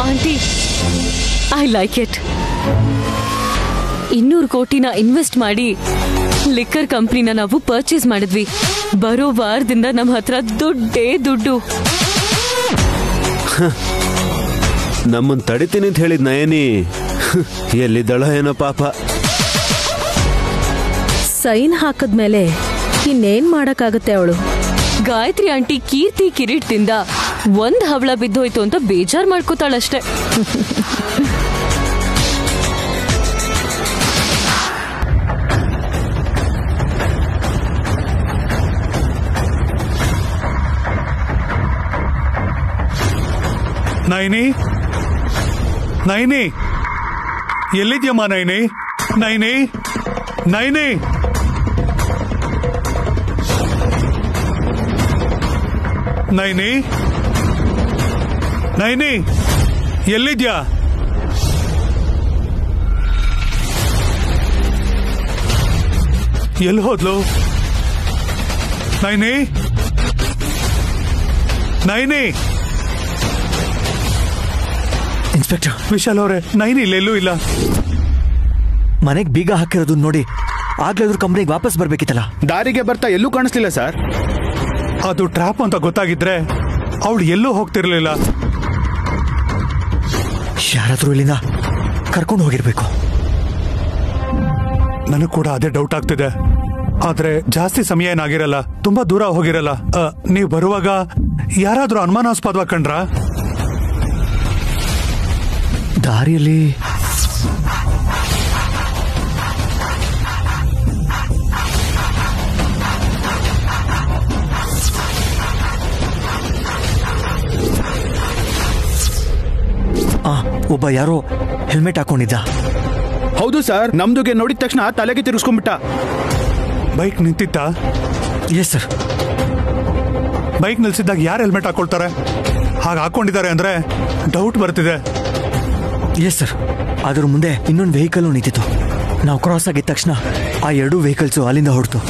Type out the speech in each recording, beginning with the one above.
Aunty, I like it. 200 ಕೋಟಿನ invest ಮಾಡಿ liquor ಕಂಪ್ನಿನ ನಾವು ಪರ್ಚೇಸ್ ಮಾಡಿದ್ವಿ. ಬರೋ ವಾರದಿಂದ ನಮ್ಮ ಹತ್ರ ದುಡ್ಡೇ ದುಡ್ಡು. ನಮ್ಮನ್ ತಡಿತೀನಿ ಅಂತ ಹೇಳಿದ್ ನಯನಿ ಎಲ್ಲಿದ್ದಳೋ ಏನೋ ಪಾಪ. ಸೈನ್ ಹಾಕದ್ಮೇಲೆ ಇನ್ನೇನ್ ಮಾಡಕ್ಕಾಗತ್ತೆ ಅವಳು. ಗಾಯತ್ರಿ ಆಂಟಿ ಕೀರ್ತಿ ಕಿರೀಟದಿಂದ ಒಂದ್ ಹವಳ ಬಿದ್ದೋಯ್ತು ಅಂತ ಬೇಜಾರ್ ಮಾಡ್ಕೋತಾಳಷ್ಟೆ. ನೈನಿ, ನೈನಿ, ಎಲ್ಲಿದ್ಯಮ್ಮ ನೈನಿ? ನೈನಿ, ನೈನಿ, ನೈನಿ, ನೈನಿ, ಎಲ್ಲಿದ್ಯಾ? ಎಲ್ಲಿ ಹೋದ್ಲು? ನೈನಿ, ನೈನಿ. ಇನ್ಸ್ಪೆಕ್ಟರ್ ವಿಶಾಲ್ ಅವರೇ, ನೈನಿ ಇಲ್ಲೆಲ್ಲೂ ಇಲ್ಲ. ಮನೆಗೆ ಬೀಗ ಹಾಕಿರೋದು ನೋಡಿ ಆಗ್ಲಾದ್ರೂ ಕಂಪ್ನಿಗೆ ವಾಪಸ್ ಬರ್ಬೇಕಿತ್ತಲ್ಲ. ದಾರಿಗೆ ಬರ್ತಾ ಎಲ್ಲೂ ಕಾಣಿಸ್ಲಿಲ್ಲ ಸರ್. ಅದು ಟ್ರಾಪ್ ಅಂತ ಗೊತ್ತಾಗಿದ್ರೆ ಅವಳು ಎಲ್ಲೂ ಹೋಗ್ತಿರ್ಲಿಲ್ಲ. ಯಾರಾದ್ರೂ ಇಲ್ಲಿಂದ ಕರ್ಕೊಂಡು ಹೋಗಿರ್ಬೇಕು. ನನಗ್ ಕೂಡ ಅದೇ ಡೌಟ್ ಆಗ್ತಿದೆ. ಆದ್ರೆ ಜಾಸ್ತಿ ಸಮಯ ಏನಾಗಿರಲ್ಲ, ತುಂಬಾ ದೂರ ಹೋಗಿರಲ್ಲ. ನೀವು ಬರುವಾಗ ಯಾರಾದ್ರೂ ಅನುಮಾನಾಸ್ಪದವಾಗಿ ಕಂಡ್ರಾ? ದಾರಿಯಲ್ಲಿ ಒಬ್ಬ ಯಾರೋ ಹೆಲ್ಮೆಟ್ ಹಾಕೊಂಡಿದ್ದ. ಹೌದು ಸರ್, ನಮ್ದುಗೆ ನೋಡಿದ ತಕ್ಷಣ ತಲೆಗೆ ತಿರುಗಿಸ್ಕೊಂಡ್ಬಿಟ್ಟ. ಬೈಕ್ ನಿಂತಿತ್ತ? Yes sir. ಬೈಕ್ ನಿಲ್ಸಿದ್ದಾಗ ಯಾರು ಹೆಲ್ಮೆಟ್ ಹಾಕೊಳ್ತಾರೆ? ಹಾಗೆ ಹಾಕೊಂಡಿದ್ದಾರೆ ಅಂದ್ರೆ ಡೌಟ್ ಬರ್ತಿದೆ. Yes sir. ಅದ್ರ ಮುಂದೆ ಇನ್ನೊಂದು ವೆಹಿಕಲ್ ನಿಂತಿತ್ತು. ನಾವು ಕ್ರಾಸ್ ಆಗಿದ ತಕ್ಷಣ ಆ 2 ವೆಹಿಕಲ್ಸ್ ಅಲ್ಲಿಂದ ಹೊರತು.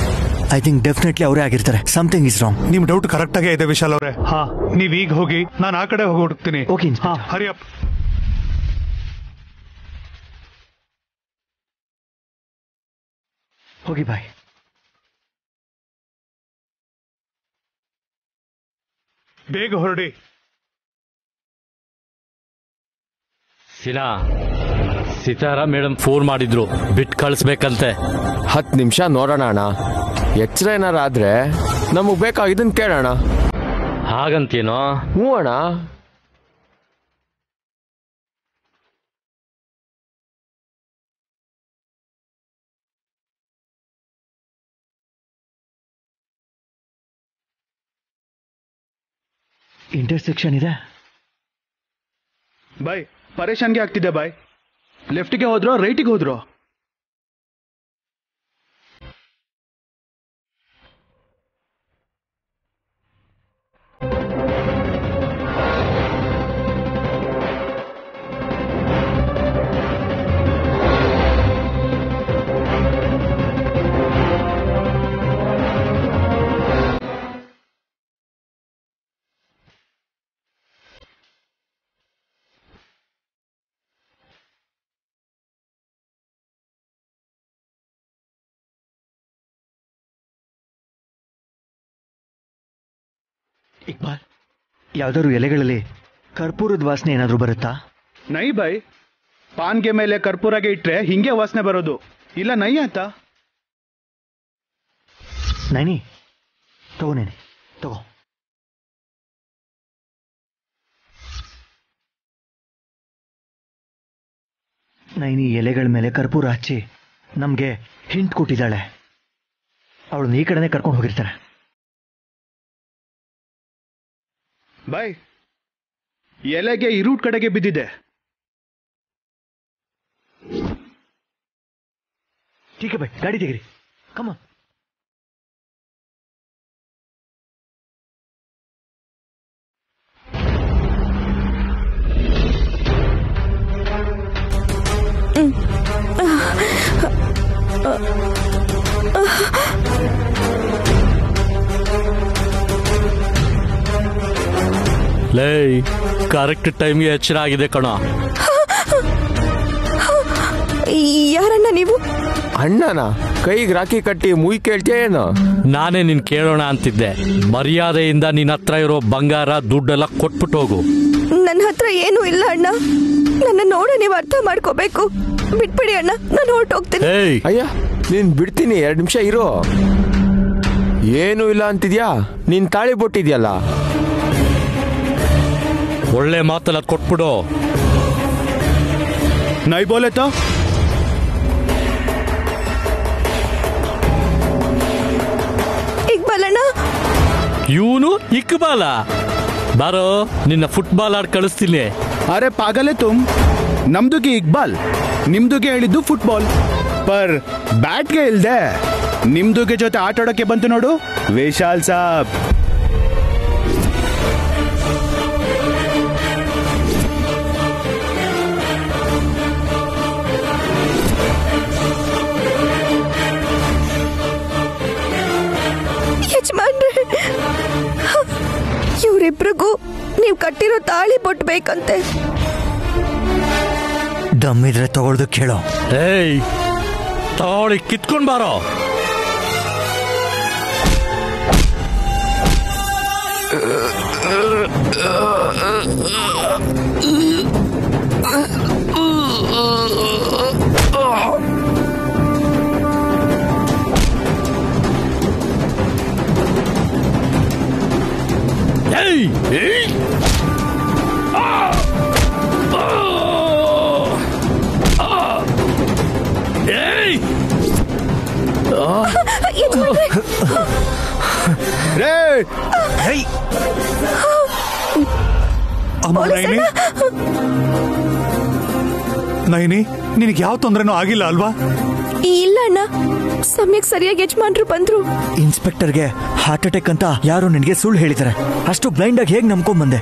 ಐ ಥಿಂಕ್ ಡೆಫಿನೆಟ್ಲಿ ಅವರೇ ಆಗಿರ್ತಾರೆ. Something is wrong. ನಿಮ್ ಡೌಟ್ ಕರೆಕ್ಟ್ ಆಗೇ ಇದೆ ವಿಶಾಲ್ ಅವರೇ. ಹಾ, ನೀವ್ ಈಗ ಹೋಗಿ, ನಾನು ಆ ಕಡೆ ಹೋಗಿ ಹುಡುಕ್ತೀನಿ. ಓಕೆ. Hurry up. ಹೋಗಿ ಬಾಯ್. ಬೇಗ ಹೊರಡಿ. ಸಿತಾರಾ ಮೇಡಮ್ ಫೋನ್ ಮಾಡಿದ್ರು, ಬಿಟ್ ಕಳಿಸ್ಬೇಕಂತೆ. 10 ನಿಮಿಷ ನೋಡೋಣ ಅಣ್ಣ. ಎಚ್ಚರ ಏನಾರ ಆದ್ರೆ ನಮಗ್ ಬೇಕಾಗಿದ್ದನ್ ಕೇಳೋಣ. ಹಾಗಂತೇನೋ? ಹ್ಞೂ ಅಣ್ಣ. ಇಂಟರ್ಸೆಕ್ಷನ್ ಇದೆ. ಬಾಯ್, ಪರೇಶಾನ್ಗೆ ಆಗ್ತಿದೆ ಬಾಯ್. ಲೆಫ್ಟ್ಗೆ ಹೋದ್ರೋ ರೈಟಿಗೆ ಹೋದ್ರೋ? ಇಕ್ಬಾಲ್, ಯಾವ್ದಾದ್ರು ಎಲೆಗಳಲ್ಲಿ ಕರ್ಪೂರದ ವಾಸನೆ ಏನಾದ್ರೂ ಬರುತ್ತಾ? ನೈ ಬಾಯ್, ಪಾನ್ಗೆ ಮೇಲೆ ಕರ್ಪೂರಾಗೆ ಇಟ್ರೆ ಹಿಂಗೆ ವಾಸನೆ ಬರೋದು. ಇಲ್ಲ ನೈ ಅಂತ. ನೈನಿ ತಗೋ, ನೇನಿ ತಗೋ. ನೈನಿ ಎಲೆಗಳ ಮೇಲೆ ಕರ್ಪೂರ ಹಚ್ಚಿ ನಮ್ಗೆ ಹಿಂಟ್ ಕೊಟ್ಟಿದ್ದಾಳೆ. ಅವಳನ್ನ ಈ ಕಡೆನೆ ಕರ್ಕೊಂಡು ಹೋಗಿರ್ತಾರೆ. ಬಾಯ್, ಎಲೆಗೆ ಈ ರೂಟ್ ಕಡೆಗೆ ಬಿದ್ದಿದೆ. ठीक है भाई, गाड़ी ತೆಗಿರಿ. Come on. ಲೇ ಕರೆಕ್ಟ್ ಟೈಮ್ಗೆ ಎಚ್ಚರ ಆಗಿದೆ ಕಣ. ಯಾರಣ್ಣ ನೀವು? ಅಣ್ಣನ ಕೈಗೆ ರಾಖಿ ಕಟ್ಟಿ ಮುಯ್ ಕೇಳ್ತೀಯ ಏನು? ನಾನೇ ನಿನ್ ಕೇಳೋಣ ಅಂತಿದ್ದೆ. ಮರ್ಯಾದೆಯಿಂದ ನಿನ್ನ ಹತ್ರ ಇರೋ ಬಂಗಾರ ದುಡ್ಡೆಲ್ಲ ಕೊಟ್ಬಿಟ್ಟು ಹೋಗು. ನನ್ನ ಹತ್ರ ಏನೂ ಇಲ್ಲ ಅಣ್ಣ. ನನ್ನ ನೋಡ ನೀವು ಅರ್ಥ ಮಾಡ್ಕೋಬೇಕು. ಬಿಟ್ಬಿಡಿ ಅಣ್ಣ, ನಾನು ಹೊರಟೋಗ್ತೀನಿ. ಅಯ್ಯ ನೀನ್ ಬಿಡ್ತೀನಿ, 2 ನಿಮಿಷ ಇರೋ. ಏನು ಇಲ್ಲ ಅಂತಿದ್ಯಾ? ನೀನ್ ತಾಳಿ ಬೊಟ್ಟಿದ್ಯಲ್ಲ, ಒಳ್ಳೆ ಮಾತಲ್ಲ ಕೊಟ್ಬಿಡು. ನೈ ಬೋಲೆ ತೋ ಇಕ್ಬಾಲ್ ಅಣ್ಣ. ಇವನು ಇಕ್ಬಾಲ? ಬಾರೋ, ನಿನ್ನ ಫುಟ್ಬಾಲ್ ಆಡ್ ಕಳಿಸ್ತೀನಿ. ಅರೆ ಪಾಗಲೆ ತುಮ್, ನಮ್ದುಗೆ ಇಕ್ಬಾಲ್, ನಿಮ್ದುಗೆ ಹೇಳಿದ್ದು ಫುಟ್ಬಾಲ್. ಪರ್ ಬ್ಯಾಟ್ಗೆ ಇಲ್ದೆ ನಿಮ್ದುಗೆ ಜೊತೆ ಆಟ ಆಡೋಕೆ ಬಂತು ನೋಡು ವಿಶಾಲ್ ಸಾಬ್. ಯಜಮಾನ್ರೆ, ಇವರಿಬ್ರಿಗೂ ನೀವು ಕಟ್ಟಿರೋ ತಾಳಿ ಬೊಟ್ಟು ಬೇಕಂತೆ. ದಮ್ಮಿದ್ರೆ ತಗೊಳ್ದು ಕೇಳೋ. ಏಯ್, ತಾಳಿ ಕಿತ್ಕೊಂಡ್ ಬಾರೋ. ಏಯ್ ಏಯ್ ನೈನಿ, ನಿನಗೆ ಯಾವ ತೊಂದರೆನೂ ಆಗಿಲ್ಲ ಅಲ್ವಾ? ಇಲ್ಲ ಅಣ್ಣ, ಸಮಯಕ್ಕೆ ಸರಿಯಾಗಿ ಯಜಮಾನ್ರು ಬಂದ್ರು. ಇನ್ಸ್ಪೆಕ್ಟರ್ಗೆ ಹಾರ್ಟ್ ಅಟ್ಯಾಕ್ ಅಂತ ಯಾರು ನಿನಗೆ ಸುಳ್ಳು ಹೇಳಿದ್ದಾರೆ. ಅಷ್ಟು ಬ್ಲೈಂಡ್ ಆಗಿ ಹೇಗೆ ನಂಬ್ಕೊಂಡ್ ಬಂದೆ?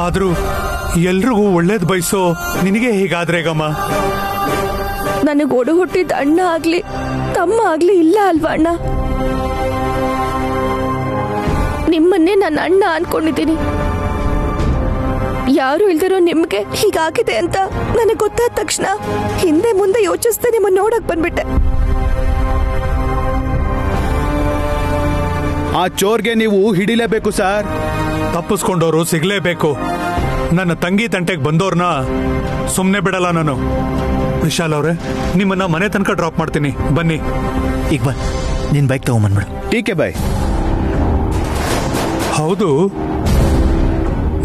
ಆದ್ರೂ ಎಲ್ರಿಗೂ ಒಳ್ಳೇದ್ ಬಯಸೋ ನಿನಗೆ ಹೀಗಾದ್ರೆ ಗಮ್ಮ. ನನಗೆ ಒಡ ಹುಟ್ಟಿದ ಅಣ್ಣ ಆಗ್ಲಿ ತಮ್ಮ ಆಗ್ಲಿ ಇಲ್ಲ ಅಲ್ವಾ ಅಣ್ಣ? ನಿಮ್ಮನ್ನೇ ನನ್ನ ಅಣ್ಣ ಅನ್ಕೊಂಡಿದ್ದೀನಿ. ಯಾರು ಇಲ್ದಿರೋ ನಿಮ್ಗೆ ಹೀಗಾಗಿದೆ ಅಂತ ನನಗೆ ಗೊತ್ತಾದ ತಕ್ಷಣ ಹಿಂದೆ ಮುಂದೆ ಯೋಚಿಸ್ದೆ ನಿಮ್ಮನ್ನ ನೋಡಕ್ ಬಂದ್ಬಿಟ್ಟೆ. ಆ ಚೋರ್ಗೆ ನೀವು ಹಿಡಿಲೇಬೇಕು ಸರ್. ತಪ್ಪಿಸ್ಕೊಂಡವರು ಸಿಗ್ಲೇಬೇಕು. ನನ್ನ ತಂಗಿ ತಂಟೆಗೆ ಬಂದವ್ರನ್ನ ಸುಮ್ಮನೆ ಬಿಡಲ್ಲ ನಾನು. ವಿಶಾಲ್ ಅವ್ರೆ, ನಿಮ್ಮನ್ನ ಮನೆ ತನಕ ಡ್ರಾಪ್ ಮಾಡ್ತೀನಿ, ಬನ್ನಿ. ಈಗ ಬಾ, ನಿನ್ ಬೈಕ್ ತಗೊಂಬಂದ್ಬಿಡು. ಟೀಕೆ ಬಾಯ್. ಹೌದು,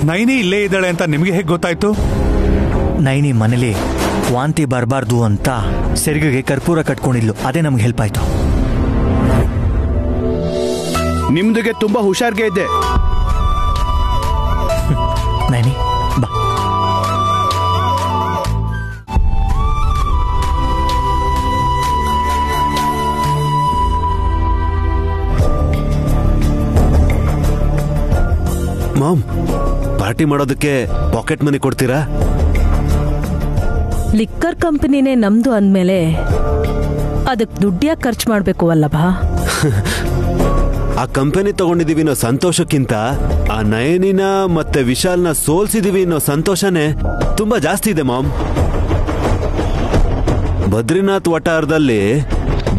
ನೈನಿ ಇಲ್ಲೇ ಇದ್ದಾಳೆ ಅಂತ ನಿಮ್ಗೆ ಹೇಗೆ ಗೊತ್ತಾಯ್ತು? ನೈನಿ ಮನೇಲಿ ವಾಂತಿ ಬರಬಾರ್ದು ಅಂತ ಸೆರಿಗೆಗೆ ಕರ್ಪೂರ ಕಟ್ಕೊಂಡಿದ್ಲು, ಅದೇ ನಮ್ಗೆ ಹೆಲ್ಪ್ ಆಯ್ತು. ನಿಮ್ದುಗೆ ತುಂಬಾ ಹುಷಾರ್ಗೆ ಇದೆ. ನೈನಿ ಬಾ. ಮಾಮ್, ಪಾರ್ಟಿ ಮಾಡೋದಕ್ಕೆ ಪಾಕೆಟ್ ಮನಿ ಕೊಡ್ತೀರಾ? ಲಿಕ್ಕರ್ ಕಂಪನಿನೇ ನಮ್ದು ಅಂದ್ಮೇಲೆ ಅದಕ್ಕೆ ದುಡ್ಡ್ಯಾಕೆ ಖರ್ಚು ಮಾಡ್ಬೇಕು ಅಲ್ಲಭಾ? ಆ ಕಂಪನಿ ತಗೊಂಡಿದೀವಿ ಅನ್ನೋ ಸಂತೋಷಕ್ಕಿಂತ ಆ ನಯನಿನ ಮತ್ತೆ ವಿಶಾಲ್ನ ಸೋಲ್ಸಿದೀವಿ ಅನ್ನೋ ಸಂತೋಷನೇ ತುಂಬಾ ಜಾಸ್ತಿ ಇದೆ ಮಾಮ್. ಬದ್ರಿನಾಥ್ ವಟಾರದಲ್ಲಿ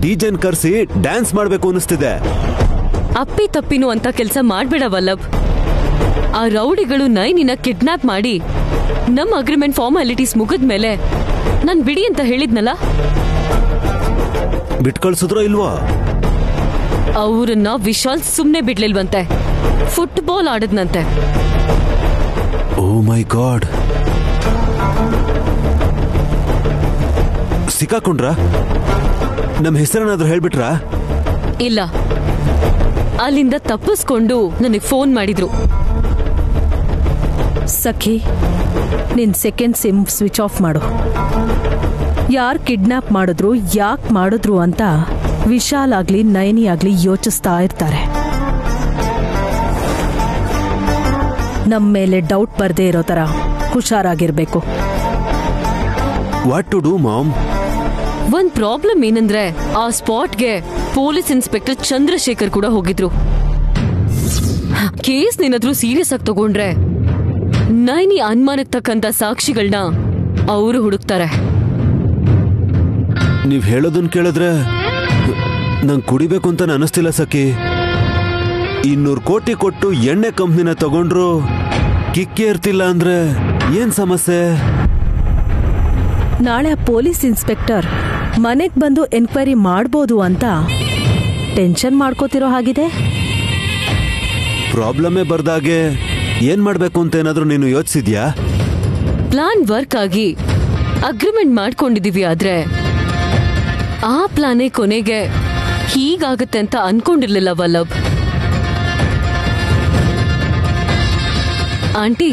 ಡಿಜೆನ್ ಕರ್ಸಿ ಡ್ಯಾನ್ಸ್ ಮಾಡ್ಬೇಕು ಅನಿಸ್ತಿದೆ. ಅಪ್ಪಿ ತಪ್ಪಿನು ಅಂತ ಕೆಲಸ ಮಾಡ್ಬೇಡ ವಲ್ಲಭ್. ಆ ರೌಡಿಗಳು ನೈನಿನ ಕಿಡ್ನಾಪ್ ಮಾಡಿ ನಮ್ಮ ಅಗ್ರಿಮೆಂಟ್ ಫಾರ್ಮಾಲಿಟೀಸ್ ಮುಗಿದ್ಮೇಲೆ ನಾನ್ ಬಿಡಿ ಅಂತ ಹೇಳಿದ್ನಲ್ಲ, ಬಿಟ್ಕಳ್ಸಿದ್ರೋ ಇಲ್ವೋ? ಅವ್ರನ್ನ ವಿಶಾಲ್ ಸುಮ್ನೆ ಬಿಡ್ಲಿಲ್ವಂತೆ, ಫುಟ್ಬಾಲ್ ಆಡದ್ನಂತೆ. ಓ ಮೈ ಗಾಡ್, ಸಿಕ್ಕಾಕೊಂಡ್ರ? ನಮ್ ಹೆಸರನ್ನಾದ್ರೂ ಹೇಳ್ಬಿಟ್ರಾ? ಇಲ್ಲ, ಅಲ್ಲಿಂದ ತಪ್ಪಿಸ್ಕೊಂಡು ನನಗೆ ಫೋನ್ ಮಾಡಿದ್ರು. ಸಖಿ, ನಿನ್ ಸೆಕೆಂಡ್ ಸಿಮ್ ಸ್ವಿಚ್ ಆಫ್ ಮಾಡು. ಯಾರು ಕಿಡ್ನಾಪ್ ಮಾಡಿದ್ರು, ಯಾಕೆ ಮಾಡಿದ್ರು ಅಂತ ವಿಶಾಲ್ ಆಗ್ಲಿ ನಯನಿ ಆಗ್ಲಿ ಯೋಚಿಸ್ತಾ ಇರ್ತಾರೆ. ನಮ್ಮ ಮೇಲೆ ಡೌಟ್ ಬರ್ದೇ ಇರೋ ತರ ಹುಷಾರಾಗಿರ್ಬೇಕು. What to do mom? ಒಂದ್ ಪ್ರಾಬ್ಲಮ್ ಏನಂದ್ರೆ ಆ ಸ್ಪಾಟ್ಗೆ ಪೊಲೀಸ್ ಇನ್ಸ್ಪೆಕ್ಟರ್ ಚಂದ್ರಶೇಖರ್ ಕೂಡ ಹೋಗಿದ್ರು. ಕೇಸ್ ಏನಾದ್ರೂ ಸೀರಿಯಸ್ ಆಗಿ ತಗೊಂಡ್ರೆ ನೈನಿ ಅನುಮಾನಕ್ಕೆ ತಕ್ಕಂತ ಸಾಕ್ಷಿಗಳನ್ನ ಅವರು ಹುಡುಕ್ತಾರೆ. ನೀವ್ ಹೇಳೋದನ್ನ ಕೇಳಿದ್ರೆ ನಂಗೆ ಕುಡಿಬೇಕು ಅಂತ ಅನಿಸ್ತಿಲ್ಲ ಸಖಿ. 200 ಕೋಟಿ ಕೊಟ್ಟು ಎಣ್ಣೆ ಕಂಪ್ನಿನ ತಗೊಂಡ್ರು ಕಿಕ್ಕೇ ಇರ್ತಿಲ್ಲ ಅಂದ್ರೆ ಏನ್ ಸಮಸ್ಯೆ? ನಾಳೆ ಪೊಲೀಸ್ ಇನ್ಸ್ಪೆಕ್ಟರ್ ಮನೆಗ್ ಬಂದು ಎನ್ಕ್ವೈರಿ ಮಾಡ್ಬೋದು ಅಂತ ಟೆನ್ಷನ್ ಮಾಡ್ಕೋತಿರೋ ಹಾಗಿದೆ. ಪ್ರಾಬ್ಲಮೇ ಬರ್ದಾಗೆ ಏನ್ ಮಾಡ್ಬೇಕು ಅಂತ ಏನಾದ್ರೂ ನೀನು ಯೋಚಿಸಿದ್ಯಾ? ಪ್ಲಾನ್ ವರ್ಕ್ ಆಗಿ ಅಗ್ರಿಮೆಂಟ್ ಮಾಡ್ಕೊಂಡಿದೀವಿ, ಆದ್ರೆ ಆ ಪ್ಲಾನೇ ಕೊನೆಗೆ ಹೀಗಾಗತ್ತೆ ಅಂತ ಅನ್ಕೊಂಡಿರ್ಲಿಲ್ಲ ವಲ್ಲಭ್. ಆಂಟಿ,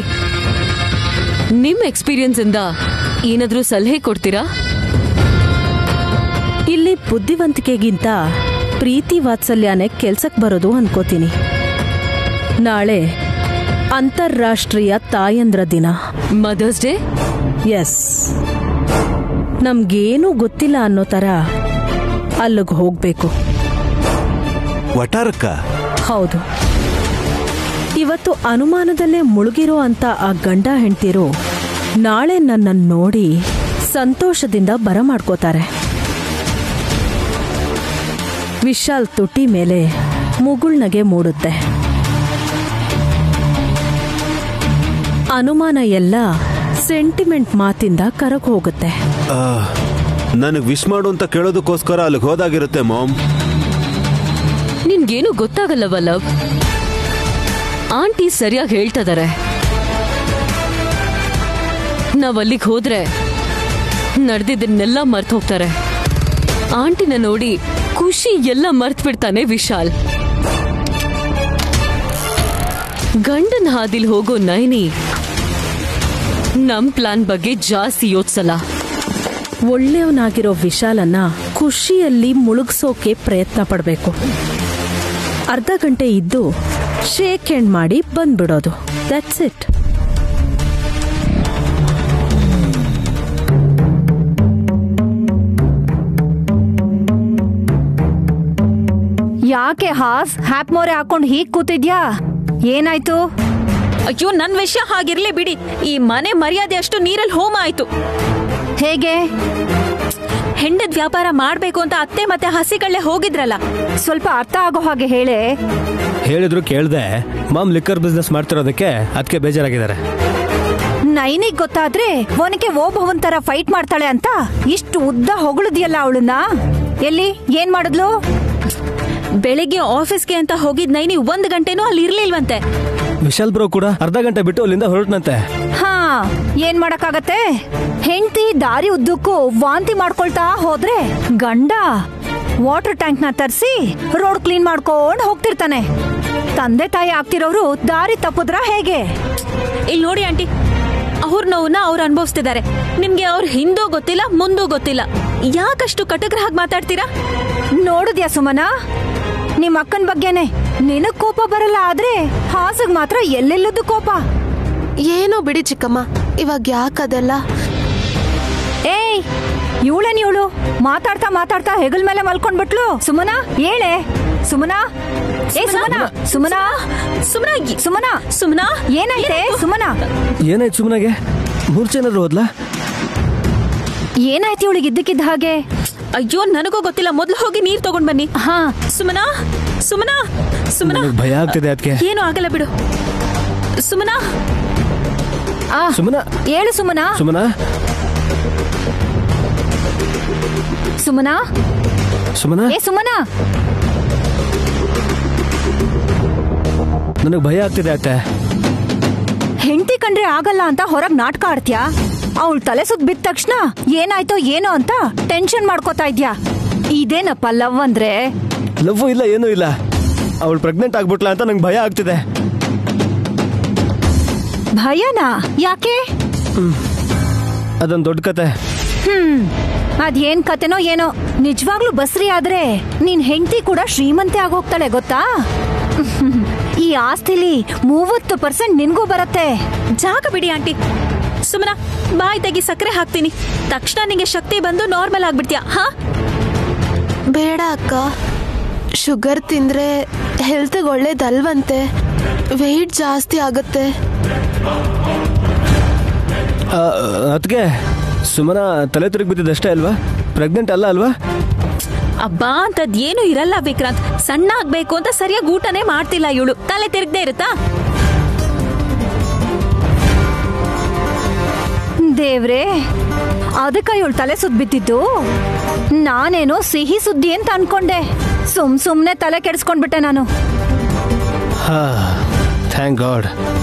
ನಿಮ್ ಎಕ್ಸ್ಪೀರಿಯನ್ಸ್ ಇಂದ ಏನಾದ್ರೂ ಸಲಹೆ ಕೊಡ್ತೀರಾ? ಇಲ್ಲಿ ಬುದ್ಧಿವಂತಿಕೆಗಿಂತ ಪ್ರೀತಿ ವಾತ್ಸಲ್ಯನೇ ಕೆಲ್ಸಕ್ಕೆ ಬರೋದು ಅನ್ಕೋತೀನಿ. ನಾಳೆ ಅಂತಾರಾಷ್ಟ್ರೀಯ ತಾಯಂದ್ರ ದಿನ, ಮದರ್ಸ್ ಡೇ. ಎಸ್, ನಮ್ಗೇನೂ ಗೊತ್ತಿಲ್ಲ ಅನ್ನೋ ತರ ಅಲ್ಲಿಗೆ ಹೋಗ್ಬೇಕು. ವಟಾರಕ್ಕ? ಹೌದು. ಇವತ್ತು ಅನುಮಾನದಲ್ಲೇ ಮುಳುಗಿರೋ ಅಂತ ಆ ಗಂಡ ಹೆಂಡ್ತಿರು ನಾಳೆ ನನ್ನನ್ನು ನೋಡಿ ಸಂತೋಷದಿಂದ ಬರಮಾಡ್ಕೋತಾರೆ. ವಿಶಾಲ್ ತುಟಿ ಮೇಲೆ ಮುಗುಳ್ನಗೆ ಮೂಡುತ್ತೆ. ಅನುಮಾನ ಎಲ್ಲ ಸೆಂಟಿಮೆಂಟ್ ಮಾತಿಂದ ಕರಗ್ ಹೋಗುತ್ತೆ. ನನಗ್ ವಿಶ್ ಮಾಡು ಅಂತ ಕೇಳೋದಕ್ಕೋಸ್ಕರ ಅಲ್ಲಿಗೆ ಹೋದಾಗಿರುತ್ತೆ ಮಾಮ್. ನಿನ್ಗೇನು ಗೊತ್ತಾಗಲ್ಲ ವಲ್ಲಭ್. ಆಂಟಿ ಸರಿಯಾಗಿ ಹೇಳ್ತಿದಾರೆ. ನಾವ್ ಅಲ್ಲಿಗೆ ಹೋದ್ರೆ ನಡೆದಿದ್ದನ್ನೆಲ್ಲ ಮರ್ತು ಹೋಗ್ತಾರೆ. ಆಂಟಿನ ನೋಡಿ ಖುಷಿ ಎಲ್ಲ ಮರ್ತ್ ಬಿಡ್ತಾನೆ ವಿಶಾಲ್. ಗಂಡನ ಹಾದಿಲ್ ಹೋಗೋ ನೈನಿ ನಮ್ ಪ್ಲಾನ್ ಬಗ್ಗೆ ಜಾಸ್ತಿ ಯೋಚಿಸಲ್ಲ. ಒಳ್ಳೆಯವನಾಗಿರೋ ವಿಶಾಲನ್ನ ಖುಷಿಯಲ್ಲಿ ಮುಳುಗ್ಸೋಕೆ ಪ್ರಯತ್ನ ಪಡಬೇಕು. ಅರ್ಧ ಗಂಟೆ ಇದ್ದು ಶೇಕ್ ಹ್ಯಾಂಡ್ ಮಾಡಿ ಬಂದ್ಬಿಡೋದು. That's it. ಯಾಕೆ ಹಾಸ್ ಹ್ಯಾಪ್ ಮೋರೆ ಹಾಕೊಂಡು ಹೀಗ್ ಕೂತಿದ್ಯಾ? ಏನಾಯ್ತು? ಅಯ್ಯೋ, ನನ್ ವಿಷಯ ಹಾಗಿರ್ಲಿ ಬಿಡಿ. ಈ ಮನೆ ಮರ್ಯಾದೆ ಅಷ್ಟು ನೀರಲ್ಲಿ ಹೋಮ ಆಯ್ತು. ಹೇಗೆ? ಹೆಂಡದ್ ವ್ಯಾಪಾರ ಮಾಡ್ಬೇಕು ಅಂತ ಅತ್ತೆ ಮತ್ತೆ ಹಸಿಗಳ್ಳೆ ಹೋಗಿದ್ರಲ್ಲ. ಸ್ವಲ್ಪ ಅರ್ಥ ಆಗೋ ಹಾಗೆ ಹೇಳೆ. ಹೇಳಿದ್ರು ಕೇಳ್ದೆ. ಮಾಮ್ ಲಿಕ್ಕರ್ ಬಿಸ್ನೆಸ್ ಮಾಡ್ತಿರೋದಕ್ಕೆ ಅದಕ್ಕೆ ಬೇಜಾರಾಗಿದ್ದಾರೆ. ನೈನಿಗ್ ಗೊತ್ತಾದ್ರೆ ಒನಕೆ ಓಭವನ್ ತರ ಫೈಟ್ ಮಾಡ್ತಾಳೆ ಅಂತ ಇಷ್ಟು ಉದ್ದ ಹೊಗಳಿದ್ಯಲ್ಲ ಅವಳನ್ನ. ಎಲ್ಲಿ ಏನ್ ಮಾಡಿದ್ಲು? ಬೆಳಿಗ್ಗೆ ಆಫೀಸ್ಗೆ ಅಂತ ಹೋಗಿದ್ ನೈನಿ 1 ಗಂಟೆನೂ ಅಲ್ಲಿ ಇರ್ಲಿಲ್ವಂತೆ. ವಿಶಾಲ್ ಬ್ರೋ ಕೂಡ ಅರ್ಧ ಗಂಟೆ ಬಿಟ್ಟು ಅಲ್ಲಿಂದ ಹೊರಟ್ನಂತೆ. ಹಾ, ಏನ್ ಮಾಡಕ್ಕಾಗತ್ತೆ? ಹೆಂಡತಿ ದಾರಿ ಉದ್ದಕ್ಕೂ ವಾಂತಿ ಮಾಡ್ಕೊಳ್ತಾ ಹೋದ್ರೆ ಗಂಡ ವಾಟರ್ ಟ್ಯಾಂಕ್ ನ ತರಿಸಿ ರೋಡ್ ಕ್ಲೀನ್ ಮಾಡ್ಕೊಂಡ್ ಹೋಗ್ತಿರ್ತಾನೆ. ತಂದೆ ತಾಯಿ ಆಗ್ತಿರೋರು ದಾರಿ ತಪ್ಪುದ್ರ ಹೇಗೆ? ಇಲ್ಲಿ ನೋಡಿ ಆಂಟಿ, ಅವ್ರ ನೋವನ್ನ ಅವ್ರು ಅನುಭವಿಸ್ತಿದ್ದಾರೆ. ನಿಮ್ಗೆ ಅವ್ರ ಹಿಂದೂ ಗೊತ್ತಿಲ್ಲ, ಮುಂದೂ ಗೊತ್ತಿಲ್ಲ. ಯಾಕಷ್ಟು ಕಟುಕರಾಗಿ ಮಾತಾಡ್ತೀರಾ? ನೋಡಿದ್ಯಾ ಸುಮನಾ, ನಿಮ್ ಅಕ್ಕನ ಬಗ್ಗೆನೆ ನಿನಗ್ ಕೋಪ ಬರಲ್ಲ, ಆದ್ರೆ ಹಾಸಗ್ ಮಾತ್ರ ಎಲ್ಲೆಲ್ಲದ್ದು ಕೋಪ. ಏನೋ ಬಿಡಿ ಚಿಕ್ಕಮ್ಮ, ಇವಾಗ ಯಾಕದೆಲ್ಲ? ಏಯ್, ಇವಳೇನ್ ಇವಳು ಮಾತಾಡ್ತಾ ಮಾತಾಡ್ತಾ ಹೆಗಲ್ ಮೇಲೆ ಮಲ್ಕೊಂಡ್ಬಿಟ್ಲು. ಸುಮನಾ ಹೇಳೆ. ಸುಮನಾ, ಏ ಸುಮನಾ, ಸುಮನಾ, ಸುಮನಾ, ಸುಮನಾ, ಸುಮನಾ, ಏನಾಯ್ತೆ? ಸುಮನಾ, ಏನಾಯ್ತು? ಸುಮನಾಗೆ ಮೂರ್ಛೆನಾದ್ರು ಹೋದ್ಲಾ? ಏನಾಯ್ತು ಇವಳಿಗೆ ಇದ್ದಕ್ಕಿದ್ದ ಹಾಗೆ? ಅಯ್ಯೋ, ನನಗೂ ಗೊತ್ತಿಲ್ಲ. ಮೊದ್ಲು ಹೋಗಿ ನೀರ್ ತಗೊಂಡ್ ಬನ್ನಿ. ಹಾ, ಸುಮನಾ, ಸುಮನಾ, ಸುಮನಾ, ಭಯ ಆಗ್ತಿದೆ ಅದಕ್ಕೆ. ಏನು ಆಗಲ್ಲ ಬಿಡು. ಸುಮನಾ, ಸುಮನಾ, ಹೇಳು ಸುಮನಾ. ಸುಮನಾ, ಸುಮನಾ, ಸುಮನಾ, ಏ ಸುಮನಾ, ನನಗ್ ಭಯ ಆಗ್ತಿದೆ ಅತ್ತೆ. ಹೆಂಡತಿ ಕಂಡ್ರೆ ಆಗಲ್ಲ ಅಂತ ಹೊರಗ್ ನಾಟಕ ಆಡ್ತ್ಯಾ? ಅವಳು ತಲೆ ಸುತ್ತ ಬಿದ್ದ ತಕ್ಷಣ ಏನಾಯ್ತೋ ಏನೋ ಅಂತ ಟೆನ್ಷನ್ ಮಾಡ್ಕೋತಾ ಇದ್ಯಾ? ಇದೇನಪ್ಪ ಲವ್ ಅಂದ್ರೆ? ಲವ್ ಇಲ್ಲ, ಏನೂ ಇಲ್ಲ. ಅವಳು ಪ್ರೆಗ್ನೆಂಟ್ ಆಗ್ಬಿಟ್ಲಾ ಅಂತ ನಂಗೆ ಭಯ ಆಗ್ತಿದೆ. ಭಯನಾ? ಯಾಕೆ? ಅದೊಂದು ದೊಡ್ಡ ಕತೆ. ಅದೇನ್ ಕತೆನೋ ಏನೋ. ನಿಜವಾಗ್ಲೂ ಬಸ್ರಿ ಆದ್ರೆ ನಿನ್ ಹೆಂಡತಿ ಕೂಡ ಶ್ರೀಮಂತೆ ಆಗೋಗ್ತಾಳೆ ಗೊತ್ತಾ? ಈ ಆಸ್ತಿಲಿ 30% ನಿನ್ಗೂ ಬರತ್ತೆ. ಜಾಗ ಬಿಡಿ ಆಂಟಿ. ಸುಮನಾ, ಬಾಯ್ ತೆಗಿ, ಸಕ್ಕರೆ ಹಾಕ್ತೀನಿ. ತಕ್ಷಣ ನಿಂಗೆ ಶಕ್ತಿ ಬಂದು ನಾರ್ಮಲ್ ಆಗ್ಬಿಡ್ತೀಯಾ? ಹಾ, ಬೇಡ ಅಕ್ಕ, ಶುಗರ್ ತಿಂದ್ರೆ ಹೆಲ್ತ್ಗೆ ಒಳ್ಳೇದಲ್ವಂತೆ. ವೆಯ್ಟ್ ಜಾಸ್ತಿ ಆಗತ್ತೆ. ಅದಕ್ಕೆ ಸುಮನ ತಲೆ ತಿರುಗಿ ಬಿದ್ದಿದ್ದಷ್ಟೇ ಅಲ್ವಾ? ಪ್ರೆಗ್ನೆಂಟ್ ಅಲ್ಲ ಅಲ್ವಾ? ಅಬ್ಬಾ ಅಂತದ್ ಏನು ಇರಲ್ಲ ವಿಕ್ರಾಂತ್. ಸಣ್ಣ ಆಗ್ಬೇಕು ಅಂತ ಸರಿಯಾಗಿ ಊಟನೇ ಮಾಡ್ತಿಲ್ಲ ಇವಳು. ತಲೆ ತಿರುಗದೆ ಇರುತ್ತಾ? ದೇವ್ರೇ, ಅದಕ್ಕ ಇವಳು ತಲೆ ಸುದ್ ಬಿದ್ದಿದ್ದು. ನಾನೇನೋ ಸಿಹಿ ಸುದ್ದಿ ಅಂತ ಅನ್ಕೊಂಡೆ. ಸುಮ್ನೆ ತಲೆ ಕೆಡಿಸ್ಕೊಂಡ್ಬಿಟ್ಟೆ ನಾನು. ಥ್ಯಾಂಕ್ ಗಾಡ್,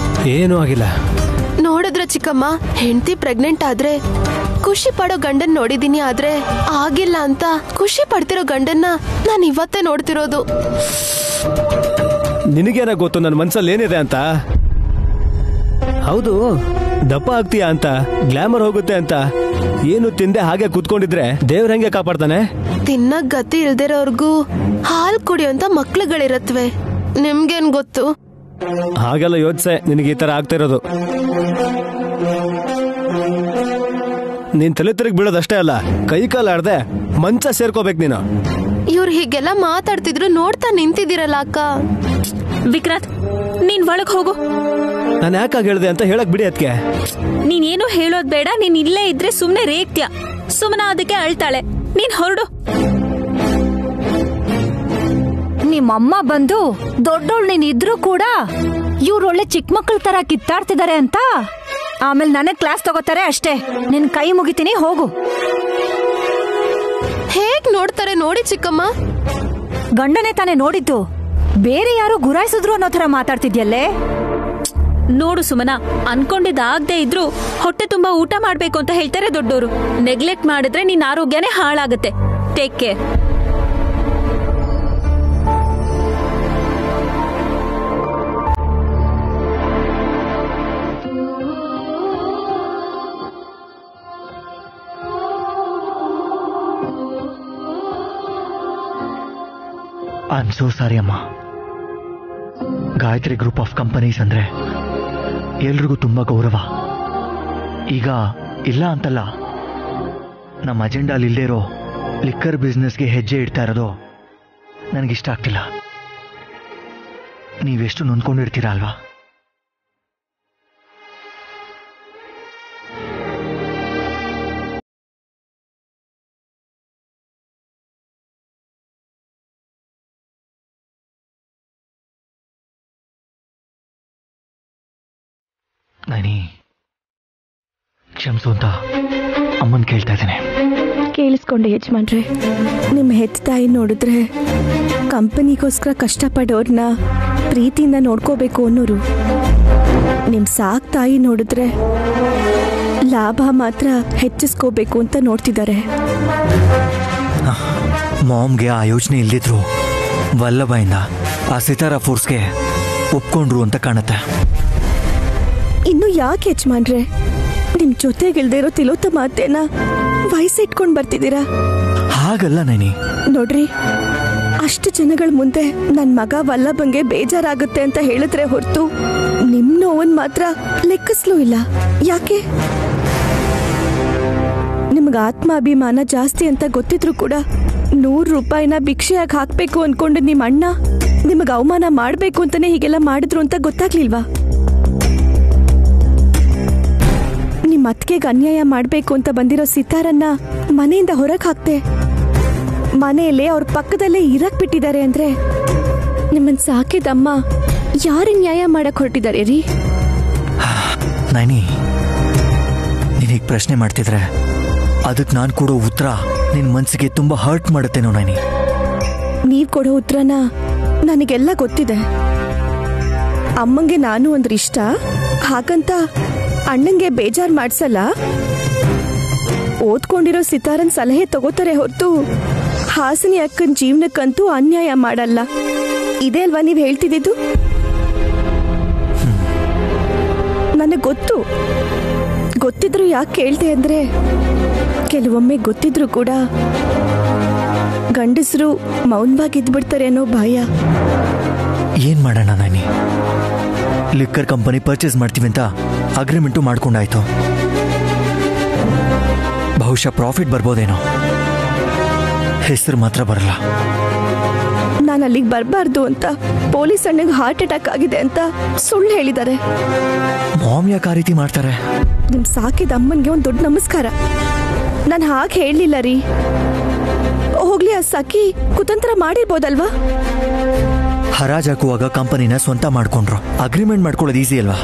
ಏನೂ ಆಗಿಲ್ಲ. ನೋಡಿದ್ರ ಚಿಕ್ಕಮ್ಮ, ಹೆಂಡತಿ ಪ್ರೆಗ್ನೆಂಟ್ ಆದ್ರೆ ಖುಷಿ ಪಡೋ ಗಂಡನ್ ನೋಡಿದೀನಿ, ಆದ್ರೆ ಆಗಿಲ್ಲ ಅಂತ ಖುಷಿ ಪಡ್ತಿರೋ ಗಂಡನ್ನ ನಾನು ಇವತ್ತೇ ನೋಡ್ತಿರೋದು. ನಿನಗೇನ ಗೊತ್ತು ನನ್ನ ಮನ್ಸಲ್ಲಿ ಏನಿದೆ ಅಂತ? ಹೌದು, ದಪ್ಪ ಆಗ್ತೀಯಾ ಅಂತ, ಗ್ಲಾಮರ್ ಹೋಗುತ್ತೆ ಅಂತ ಏನು ತಿಂದೆ ಹಾಗೆ ಕೂತ್ಕೊಂಡಿದ್ರೆ ದೇವ್ರ ಹೆಂಗೆ ಕಾಪಾಡ್ತಾನೆ? ತಿನ್ನಕ್ ಗತಿ ಇಲ್ದಿರೋರ್ಗೂ ಹಾಲ್ ಕುಡಿಯೋಂತ ಮಕ್ಳುಗಳಿರತ್ವೆ, ನಿಮ್ಗೇನ್ ಗೊತ್ತು? ಹಾಗೆಲ್ಲ ಯೋಚಿಸೆ ನಿನಗೆ ಈ ತರ ಆಗ್ತಾ ಇರೋದು. ನೀನ್ ತಲೆ ತಿರುಗಿ ಬೀಳೋದಷ್ಟೇ ಅಲ್ಲ, ಕೈ ಕಾಲು ಆಡ್ದೆ ಮಂಚ ಸೇರ್ಕೋಬೇಕು ನೀನು. ಇವ್ರು ಹೀಗೆಲ್ಲ ಮಾತಾಡ್ತಿದ್ರು ನೋಡ್ತಾ ನಿಂತಿದ್ದೀರಲ್ಲ ಅಕ್ಕ. ವಿಕ್ರಾಂತ್, ನೀನ್ ಒಳಗ್ ಹೋಗು. ನಾನು ಯಾಕಾಗ ಹೇಳ್ದೆ ಅಂತ ಹೇಳಕ್ ಬಿಡಿ. ಅದಕ್ಕೆ ನೀನೇನು ಹೇಳೋದ್ ಬೇಡ. ನೀನ್ ಇಲ್ಲೇ ಇದ್ರೆ ಸುಮ್ನೆ ರೇಗ್ತ್ಯ. ಸುಮನ ಅದಕ್ಕೆ ಅಳ್ತಾಳೆ. ನೀನ್ ಹೊರಡು. ನಿಮ್ಮಮ್ಮ ಬಂದು ದೊಡ್ಡೋಳ್ ನೀನ್ ಇದ್ರೂ ಕೂಡ ಇವ್ರೊಳ್ಳೆ ಚಿಕ್ಕ ಮಕ್ಕಳ ತರ ಕಿತ್ತಾಡ್ತಿದ್ದಾರೆ ಅಂತ ಆಮೇಲೆ ನನಗ್ ಕ್ಲಾಸ್ ತಗೋತಾರೆ ಅಷ್ಟೇ. ನಿನ್ ಕೈ ಮುಗಿತೀನಿ, ಹೋಗು. ಹೇಗ್ ನೋಡ್ತಾರೆ ನೋಡಿ ಚಿಕ್ಕಮ್ಮ. ಗಂಡನೇ ತಾನೇ ನೋಡಿದ್ದು, ಬೇರೆ ಯಾರು ಗುರಾಯಿಸಿದ್ರು ಅನ್ನೋ ತರ ಮಾತಾಡ್ತಿದ್ಯಲ್ಲೇ. ನೋಡು ಸುಮನ, ಅನ್ಕೊಂಡಿದ್ದಾಗದೆ ಇದ್ರು ಹೊಟ್ಟೆ ತುಂಬಾ ಊಟ ಮಾಡ್ಬೇಕು ಅಂತ ಹೇಳ್ತಾರೆ ದೊಡ್ಡೋರು. ನೆಗ್ಲೆಕ್ಟ್ ಮಾಡಿದ್ರೆ ನಿನ್ ಆರೋಗ್ಯನೇ ಹಾಳಾಗತ್ತೆ. Take care. I am so sorry ಅಮ್ಮ. ಗಾಯತ್ರಿ ಗ್ರೂಪ್ ಆಫ್ ಕಂಪನೀಸ್ ಅಂದ್ರೆ ಎಲ್ರಿಗೂ ತುಂಬಾ ಗೌರವ. ಈಗ ಇಲ್ಲ ಅಂತಲ್ಲ, ನಮ್ಮ ಅಜೆಂಡಾಲ್ ಇಲ್ಲದೇ ಇರೋ ಲಿಕ್ಕರ್ ಬಿಸ್ನೆಸ್ಗೆ ಹೆಜ್ಜೆ ಇಡ್ತಾ ಇರೋದು ನನಗಿಷ್ಟ ಆಗ್ತಿಲ್ಲ. ನೀವೆಷ್ಟು ನೊಂದ್ಕೊಂಡಿರ್ತೀರಾ ಅಲ್ವಾ? ನೈನಿ, ಕ್ಷಮಿಸು ಅಂತ ಅಮ್ಮನ್ ಕೇಳ್ತಾ ಇದ್ದೇನೆ. ಕೇಳಿಸ್ಕೊಂಡೆ ಯಜಮಾನ್ರೆ. ನಿಮ್ಮ ಹೆತ್ತ ತಾಯಿ ನೋಡಿದ್ರೆ ಕಂಪನಿಗೋಸ್ಕರ ಕಷ್ಟಪಡೋರ್ನ ಪ್ರೀತಿಯಿಂದ ನೋಡ್ಕೋಬೇಕು ಅನ್ನೋರು. ನಿಮ್ಮ ಸಾಕ್ ತಾಯಿ ನೋಡಿದ್ರೆ ಲಾಭ ಮಾತ್ರ ಹೆಚ್ಚಿಸ್ಕೋಬೇಕು ಅಂತ ನೋಡ್ತಿದ್ದಾರೆ. ಮಾಮ್ಗೆ ಆ ಯೋಚನೆ ಇಲ್ದಿದ್ರು ವಲ್ಲಭಯಿಂದ ಆ ಸಿತಾರಾ ಫೋರ್ಸ್ಗೆ ಒಪ್ಕೊಂಡ್ರು ಅಂತ ಕಾಣುತ್ತೆ. ಇನ್ನು ಯಾಕೆ ಯಜಮಾನ್ರೆ ನಿಮ್ ಜೊತೆಗಿಲ್ದೇ ಇರೋ ತಿಲೋತ್ತ ಮಾತೇನ ವಯಸ್ಸಿಟ್ಕೊಂಡ್ ಬರ್ತಿದ್ದೀರಾ? ಹಾಗಲ್ಲ ನೈನಿ. ನೋಡ್ರಿ, ಅಷ್ಟು ಜನಗಳ ಮುಂದೆ ನನ್ ಮಗ ವಲ್ಲಭಂಗೆ ಬೇಜಾರಾಗುತ್ತೆ ಅಂತ ಹೇಳಿದ್ರೆ ಹೊರತು ನಿಮ್ ನೋವನ್ ಮಾತ್ರ ಲೆಕ್ಕಿಸ್ಲೂ ಇಲ್ಲ. ಯಾಕೆ? ನಿಮ್ಗ ಆತ್ಮಾಭಿಮಾನ ಜಾಸ್ತಿ ಅಂತ ಗೊತ್ತಿದ್ರು ಕೂಡ 100 ರೂಪಾಯಿನ ಭಿಕ್ಷೆಯಾಗಿ ಹಾಕ್ಬೇಕು ಅನ್ಕೊಂಡು ನಿಮ್ ಅಣ್ಣ ನಿಮಗ್ ಅವಮಾನ ಮಾಡ್ಬೇಕು ಅಂತಾನೆ ಹೀಗೆಲ್ಲ ಮಾಡಿದ್ರು ಅಂತ ಗೊತ್ತಾಗ್ಲಿಲ್ವಾ? ನಿಮ್ ಅತ್ತಿಗೆಗೆ ಅನ್ಯಾಯ ಮಾಡ್ಬೇಕು ಅಂತ ಬಂದಿರೋ ಸಿತಾರನ್ನ ಮನೆಯಿಂದ ಹೊರಗೆ ಹಾಕ್ತೆ. ಮನೆಯಲ್ಲೇ ಅವ್ರ ಪಕ್ಕದಲ್ಲೇ ಇರಕ್ ಬಿಟ್ಟಿದ್ದಾರೆ ಅಂದ್ರೆ ನಿಮ್ಮನ್ ಸಾಕಿದಮ್ಮ ಯಾರು ನ್ಯಾಯ ಮಾಡಕ್ ಹೊರಟಿದ್ದಾರೆ ರೀ? ನೈನಿ, ನೀನೀಗ ಪ್ರಶ್ನೆ ಮಾಡ್ತಿದ್ರೆ ಅದಕ್ಕೆ ನಾನು ಕೊಡೋ ಉತ್ತರ ನಿನ್ ಮನ್ಸಿಗೆ ತುಂಬಾ ಹರ್ಟ್ ಮಾಡುತ್ತೇನೋ ನೈನಿ. ನೀವ್ ಕೊಡೋ ಉತ್ತರನ ನನಗೆಲ್ಲ ಗೊತ್ತಿದೆ. ಅಮ್ಮಂಗೆ ನಾನು ಅಂದ್ರೆ ಇಷ್ಟ, ಹಾಗಂತ ಅಣ್ಣಂಗೆ ಬೇಜಾರ್ ಮಾಡ್ಸಲ್ಲ. ಓದ್ಕೊಂಡಿರೋ ಸಿತಾರನ್ ಸಲಹೆ ತಗೋತಾರೆ ಹೊರತು ಹಾಸಿನಿ ಅಕ್ಕನ ಜೀವನಕ್ಕಂತೂ ಅನ್ಯಾಯ ಮಾಡಲ್ಲ. ಇದೇ ಅಲ್ವಾ ನೀವ್ ಹೇಳ್ತಿದ್ದು? ನನಗೆ ಗೊತ್ತಿದ್ರು ಯಾಕೆ ಕೇಳ್ದೆ ಅಂದ್ರೆ, ಕೆಲವೊಮ್ಮೆ ಗೊತ್ತಿದ್ರು ಕೂಡ ಗಂಡಸರು ಮೌನವಾಗಿದ್ಬಿಡ್ತಾರೆ ಅನ್ನೋ ಭಯ. ಏನ್ ಮಾಡೋಣ ನಾನಿ? ಲಿಕ್ಕರ್ ಕಂಪನಿ ಪರ್ಚೇಸ್ ಮಾಡ್ತೀವಿ ಅಂತ ಅಗ್ರಿಮೆಂಟು ಮಾಡ್ಕೊಂಡಾಯ್ತು. ಬಹುಶಃ ಪ್ರಾಫಿಟ್ ಬರ್ಬೋದೇನೋ, ಹೆಸರು ಮಾತ್ರ ಬರಲ್ಲ. ನಾನು ಅಲ್ಲಿಗೆ ಬರಬಾರ್ದು ಅಂತ ಪೊಲೀಸ್ ಅಣ್ಣಗೆ ಹಾರ್ಟ್ ಅಟ್ಯಾಕ್ ಆಗಿದೆ ಅಂತ ಸುಳ್ಳು ಹೇಳಿದ್ದಾರೆ. ಮಾಮ್ ಯಾಕೆ ಆ ರೀತಿ ಮಾಡ್ತಾರೆ? ನಿಮ್ ಸಾಕಿದ ಅಮ್ಮನ್ಗೆ ಒಂದು ದೊಡ್ಡ ನಮಸ್ಕಾರ. ನಾನು ಹಾಗೆ ಹೇಳಲಿಲ್ಲ ರೀ. ಹೋಗ್ಲಿ, ಆ ಸಖಿ ಕುತಂತ್ರ ಮಾಡಿರ್ಬೋದಲ್ವಾ? ಹರಾಜ್ ಹಾಕುವಾಗ ಕಂಪನಿನ ಸ್ವಂತ ಮಾಡ್ಕೊಂಡ್ರು. ಅಗ್ರಿಮೆಂಟ್ ಮಾಡ್ಕೊಳ್ಳೋದು ಈಸಿ ಅಲ್ವಾ?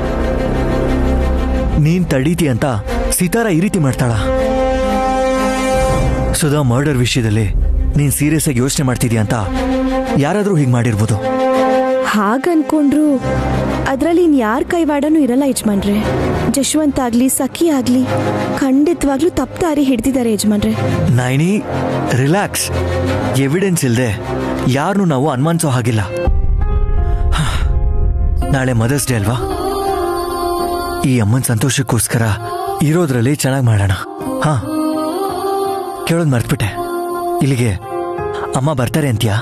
ನೀನ್ ತಡೀತಿ ಅಂತ ಸಿತಾರ ಈ ರೀತಿ ಮಾಡ್ತಾಳ? ಸುಧಾ ಮರ್ಡರ್ ವಿಷಯದಲ್ಲಿ ನೀನ್ ಸೀರಿಯಸ್ ಆಗಿ ಯೋಚನೆ ಮಾಡ್ತಿದ್ಯಾ ಅಂತ ಯಾರಾದ್ರೂ ಹೀಗೆ ಮಾಡಿರ್ಬೋದು. ಹಾಗನ್ಕೊಂಡ್ರು ಅದ್ರಲ್ಲಿ ಯಾರ ಕೈವಾಡನೂ ಇರಲ್ಲ ಯಜಮಾನ್ರೆ. ಜಶ್ವಂತ್ ಆಗ್ಲಿ ಸಖಿ ಆಗ್ಲಿ ಖಂಡಿತವಾಗ್ಲೂ ತಪ್ಪು ದಾರಿ ಹಿಡ್ದಿದ್ದಾರೆ ಯಜಮಾನ್ರೆ. ನೈನಿ, ರಿಲ್ಯಾಕ್ಸ್. ಎವಿಡೆನ್ಸ್ ಇಲ್ದೆ ಯಾರನ್ನೂ ನಾವು ಅನುಮಾನಿಸೋ ಹಾಗಿಲ್ಲ. ನಾಳೆ ಮದರ್ಸ್ ಡೇ ಅಲ್ವಾ? ಈ ಅಮ್ಮನ ಸಂತೋಷಕ್ಕೋಸ್ಕರ ಇರೋದ್ರಲ್ಲಿ ಚೆನ್ನಾಗಿ ಮಾಡೋಣ. ಕೇಳೋದು ಮರ್ತ್ಬಿಟ್ಟೆ. ಇಲ್ಲಿಗೆ ಅಮ್ಮ ಬರ್ತಾರೆ ಅಂತ್ಯಾ?